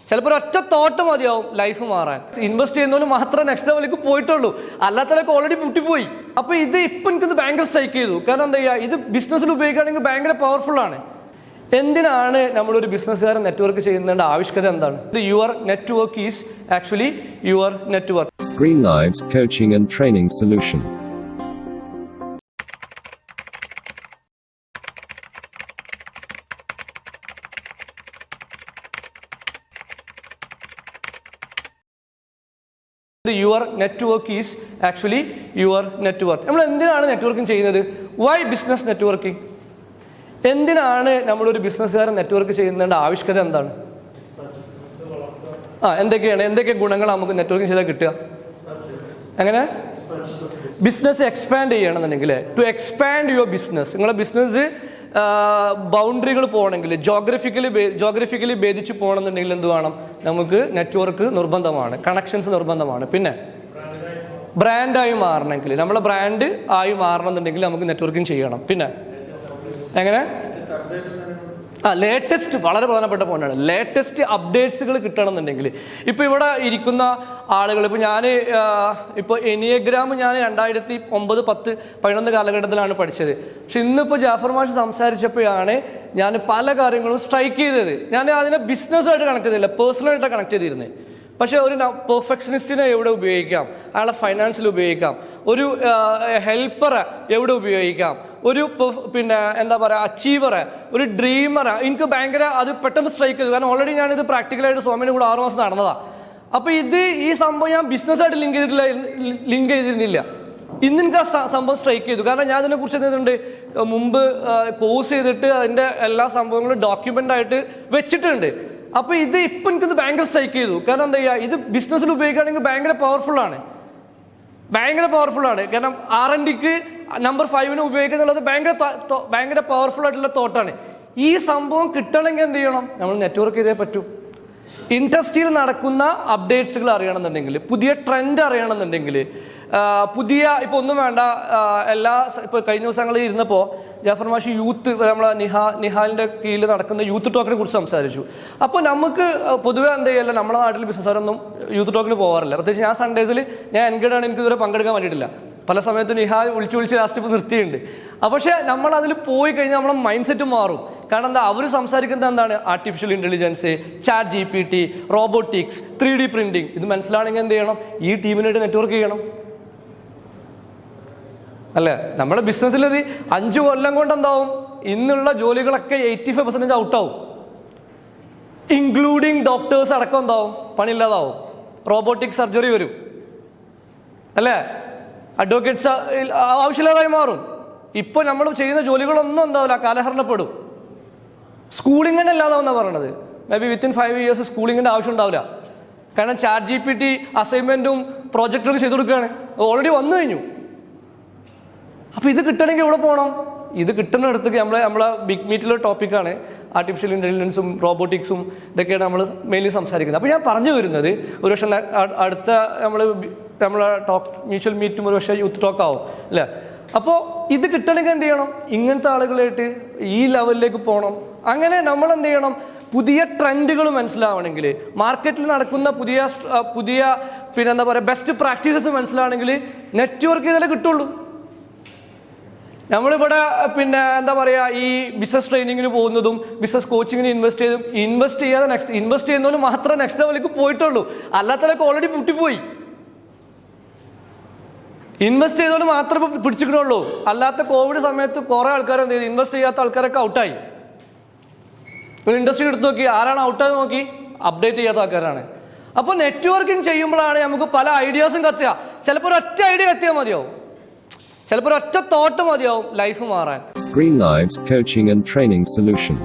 ചിലപ്പോൾ ഒറ്റ തോട്ട് മതിയാവും ലൈഫ് മാറാൻ. ഇൻവെസ്റ്റ് ചെയ്യുന്നവന് മാത്രമേ നെക്സ്റ്റ് ലെവലിലേക്ക് പോയിട്ടുള്ളൂ, അല്ലാത്തവരൊക്കെ ഓൾറെഡി പൊട്ടിപ്പോയി. അപ്പൊ ഇത് ഇപ്പൊ എനിക്കിത് ഭയങ്കര സ്ട്രൈക്ക് ചെയ്തു. കാരണം എന്താ ചെയ്യുക, ഇത് ബിസിനസ്സിൽ ഉപയോഗിക്കുകയാണെങ്കിൽ ഭയങ്കര പവർഫുൾ ആണ്. എന്തിനാണ് നമ്മളൊരു ബിസിനസ്സുകാരൻ നെറ്റ്വർക്ക് ചെയ്യുന്നതിന്റെ ആവശ്യകത എന്താണ്? Your network is actually your network. Greenlives Coaching and Training Solution. Your network is actually your network. നമ്മൾ എന്തിനാണ് നെറ്റ്വർക്കിംഗ് ചെയ്യുന്നത്? Why business networking? എന്തിനാണ് നമ്മളൊരു ബിസിനസ്സുകാരൻ നെറ്റ്വർക്ക് ചെയ്യുന്നതിന്റെ ആവശ്യകത എന്താണ്? എന്തൊക്കെ ഗുണങ്ങൾ നമുക്ക് നെറ്റ്വർക്കിംഗ് ചെയ്താൽ കിട്ടുക? എങ്ങനെ ബിസിനസ് എക്സ്പാൻഡ് ചെയ്യണമെന്നുണ്ടെങ്കിൽ, ടു എക്സ്പാൻഡ് യുവർ ബിസിനസ്, നിങ്ങളുടെ ബിസിനസ് ബൗണ്ടറികൾ പോകണമെങ്കിൽ, ജോഗ്രഫിക്കലി ഭേദിച്ച് പോകണമെന്നുണ്ടെങ്കിൽ എന്ത് വേണം? നമുക്ക് നെറ്റ്വർക്ക് നിർബന്ധമാണ്, കണക്ഷൻസ് നിർബന്ധമാണ്. പിന്നെ ബ്രാൻഡായി മാറണമെങ്കിൽ, നമ്മളെ ബ്രാൻഡ് ആയി മാറണമെന്നുണ്ടെങ്കിൽ നമുക്ക് നെറ്റ്വർക്കിംഗ് ചെയ്യണം. പിന്നെ എങ്ങനെ ലേറ്റസ്റ്റ്, വളരെ പ്രധാനപ്പെട്ട പോയിന്റാണ്, ലേറ്റസ്റ്റ് അപ്ഡേറ്റ്സുകൾ കിട്ടണമെന്നുണ്ടെങ്കിൽ. ഇപ്പൊ ഇവിടെ ഇരിക്കുന്ന ആളുകൾ, ഇപ്പൊ ഞാൻ ഇപ്പൊ എനിയഗ്രാം ഞാൻ 2009, 10, 11 കാലഘട്ടത്തിലാണ് പഠിച്ചത്. പക്ഷെ ഇന്നിപ്പോ ജാഫർ മാഷ് സംസാരിച്ചപ്പോഴാണ് ഞാൻ പല കാര്യങ്ങളും സ്ട്രൈക്ക് ചെയ്തത്. ഞാൻ അതിനെ ബിസിനസ്സുമായിട്ട് കണക്ട് ചെയ്തില്ല, പേഴ്സണലായിട്ട് കണക്ട് ചെയ്തിരുന്നത്. പക്ഷെ ഒരു പെർഫെക്ഷനിസ്റ്റിനെ എവിടെ ഉപയോഗിക്കാം? അയാളെ ഫൈനാൻസിൽ ഉപയോഗിക്കാം. ഒരു ഹെൽപ്പറെ എവിടെ ഉപയോഗിക്കാം? ഒരു എന്താ പറയുക, അച്ചീവറെ, ഒരു ഡ്രീമറെ. എനിക്ക് ഭയങ്കര അത് പെട്ടെന്ന് സ്ട്രൈക്ക് ചെയ്തു. കാരണം ഓൾറെഡി ഞാനിത് പ്രാക്ടിക്കലായിട്ട് സ്വാമിയുടെ കൂടെ 6 മാസം നടന്നതാണ്. അപ്പൊ ഈ സംഭവം ഞാൻ ബിസിനസ്സായിട്ട് ലിങ്ക് ചെയ്തിരുന്നില്ല. ഇന്ന് എനിക്ക് ആ സംഭവം സ്ട്രൈക്ക് ചെയ്തു. കാരണം ഞാൻ ഇതിനെ കുറിച്ച് എന്തുണ്ട്, മുമ്പ് കോഴ്സ് ചെയ്തിട്ട് അതിന്റെ എല്ലാ സംഭവങ്ങളും ഡോക്യുമെന്റ് ആയിട്ട് വെച്ചിട്ടുണ്ട്. അപ്പൊ ഇപ്പൊ എനിക്കിത് ഭയങ്കര സ്ട്രൈക്ക് ചെയ്തു. കാരണം എന്താ ചെയ്യുക, ഇത് ബിസിനസ്സിൽ ഉപയോഗിക്കുകയാണെങ്കിൽ ഭയങ്കര പവർഫുൾ ആണ്. കാരണം R&Dക്ക് നമ്പർ 5 ഉപയോഗിക്കുന്നുള്ളത് ഭയങ്കര പവർഫുൾ ആയിട്ടുള്ള തോട്ടാണ്. ഈ സംഭവം കിട്ടണമെങ്കിൽ എന്ത് ചെയ്യണം? നമ്മൾ നെറ്റ്വർക്ക് ചെയ്തേ പറ്റൂ. ഇൻഡസ്ട്രിയിൽ നടക്കുന്ന അപ്ഡേറ്റ്സുകൾ അറിയണമെന്നുണ്ടെങ്കിൽ, പുതിയ ട്രെൻഡ് അറിയണമെന്നുണ്ടെങ്കിൽ, പുതിയ ഇപ്പൊ ഒന്നും വേണ്ട, ഇപ്പൊ കഴിഞ്ഞ ദിവസങ്ങളിൽ ഇരുന്നപ്പോ ജാഫർ മാഷി യൂത്ത്, നമ്മളെ നിഹാലിന്റെ കീഴിൽ നടക്കുന്ന യൂത്ത് ടോക്കിനെ കുറിച്ച് സംസാരിച്ചു. അപ്പോൾ നമുക്ക് പൊതുവെ എന്താ ചെയ്യല്ല, നമ്മുടെ നാട്ടിൽ ബിസിനസ്സുകാരൊന്നും യൂത്ത് ടോക്കിന് പോകാറില്ല. പ്രത്യേകിച്ച് ഞാൻ സൺഡേസിൽ ഞാൻ എൻഗേഡ് ആണ്, എനിക്ക് ഇതുവരെ പങ്കെടുക്കാൻ പറ്റിയിട്ടില്ല. പല സമയത്തും നിഹാൽ വിളിച്ച് ലാസ്റ്റ് ഇപ്പോൾ നിർത്തിയിട്ടുണ്ട്. പക്ഷെ നമ്മൾ അതിൽ പോയി കഴിഞ്ഞാൽ നമ്മളെ മൈൻഡ് സെറ്റ് മാറും. കാരണം എന്താ, അവർ സംസാരിക്കുന്നത് എന്താണ്? Artificial intelligence, chat GPT, robotics, 3D printing. ഇത് മനസ്സിലാണെങ്കിൽ എന്ത് ചെയ്യണം? ഈ ടീമിനായിട്ട് നെറ്റ്വർക്ക് ചെയ്യണം, അല്ലേ? നമ്മുടെ ബിസിനസ്സിൽ 5 കൊല്ലം കൊണ്ട് എന്താവും? ഇന്നുള്ള ജോലികളൊക്കെ 85% ഔട്ടാവും. ഇൻക്ലൂഡിങ് ഡോക്ടേഴ്സ് അടക്കം എന്താവും? പണിയില്ലാതാവും. റോബോട്ടിക് സർജറി വരും, അല്ലേ? അഡ്വക്കേറ്റ്സ് ആവശ്യമില്ലാതായി മാറും. ഇപ്പൊ നമ്മൾ ചെയ്യുന്ന ജോലികളൊന്നും എന്താവില്ല, കാലഹരണപ്പെടും. സ്കൂളിംഗ് തന്നെ അല്ലാതാവുന്ന പറയണത്. മേ ബി വിത്തിൻ 5 years സ്കൂളിങ്ങിന്റെ ആവശ്യം ഉണ്ടാവില്ല. കാരണം ചാറ്റ് GPT അസൈൻമെന്റും പ്രോജക്റ്റുകളും ചെയ്തു കൊടുക്കുകയാണ്, ഓൾറെഡി വന്നു കഴിഞ്ഞു. അപ്പൊ ഇത് കിട്ടണമെങ്കിൽ എവിടെ പോകണം? ഇത് കിട്ടുന്നിടത്തേക്ക് നമ്മളെ ബിഗ് മീറ്റിലെ ടോപ്പിക്കാണ് ആർട്ടിഫിഷ്യൽ ഇന്റലിജൻസും റോബോട്ടിക്സും. ഇതൊക്കെയാണ് നമ്മൾ മെയിൻലി സംസാരിക്കുന്നത്. അപ്പോൾ ഞാൻ പറഞ്ഞു വരുന്നത്, ഒരു പക്ഷേ അടുത്ത നമ്മളെ മ്യൂച്വൽ മീറ്റും ഒരു പക്ഷേ യൂത്ത് ടോക്ക് ആവും, അല്ലേ? അപ്പോൾ ഇത് കിട്ടണമെങ്കിൽ എന്ത് ചെയ്യണം? ഇങ്ങനത്തെ ആളുകളായിട്ട് ഈ ലെവലിലേക്ക് പോകണം. അങ്ങനെ നമ്മൾ എന്ത് ചെയ്യണം? പുതിയ ട്രെൻഡുകൾ മനസ്സിലാവണമെങ്കിൽ, മാർക്കറ്റിൽ നടക്കുന്ന പുതിയ എന്താ പറയുക, ബെസ്റ്റ് പ്രാക്ടീസസ് മനസ്സിലാവണമെങ്കിൽ നെറ്റ്വർക്ക് ചെയ്താലേ കിട്ടുള്ളൂ. നമ്മളിവിടെ എന്താ പറയുക, ഈ ബിസിനസ് ട്രെയിനിങ്ങിന് പോകുന്നതും ബിസിനസ് കോച്ചിങ്ങിന് ഇൻവെസ്റ്റ് ചെയ്യുന്നവന് മാത്രമേ നെക്സ്റ്റ് ലെവലിലേക്ക് പോയിട്ടുള്ളൂ, അല്ലാത്തവരൊക്കെ ഓൾറെഡി പൊട്ടിപ്പോയി. ഇൻവെസ്റ്റ് ചെയ്തവന് മാത്രമേ പിടിച്ചിട്ടുള്ളൂ. അല്ലാത്ത കോവിഡ് സമയത്ത് കുറെ ആൾക്കാർ എന്ത് ചെയ്തു? ഇൻവെസ്റ്റ് ചെയ്യാത്ത ആൾക്കാരൊക്കെ ഔട്ടായി. ഒരു ഇൻഡസ്ട്രി എടുത്ത് നോക്കി, ആരാണ് ഔട്ടായി നോക്കി? അപ്ഡേറ്റ് ചെയ്യാത്ത ആൾക്കാരാണ്. അപ്പൊ നെറ്റ്വർക്കിംഗ് ചെയ്യുമ്പോഴാണ് നമുക്ക് പല ഐഡിയാസും കത്തുക. ചിലപ്പോൾ ഒറ്റ ഐഡിയ കത്തിയാൽ മതിയാവും, ചിലപ്പോൾ ഒറ്റ തോട്ട് മതിയാവും ലൈഫ് മാറാൻ. Greenlives Coaching and Training Solution.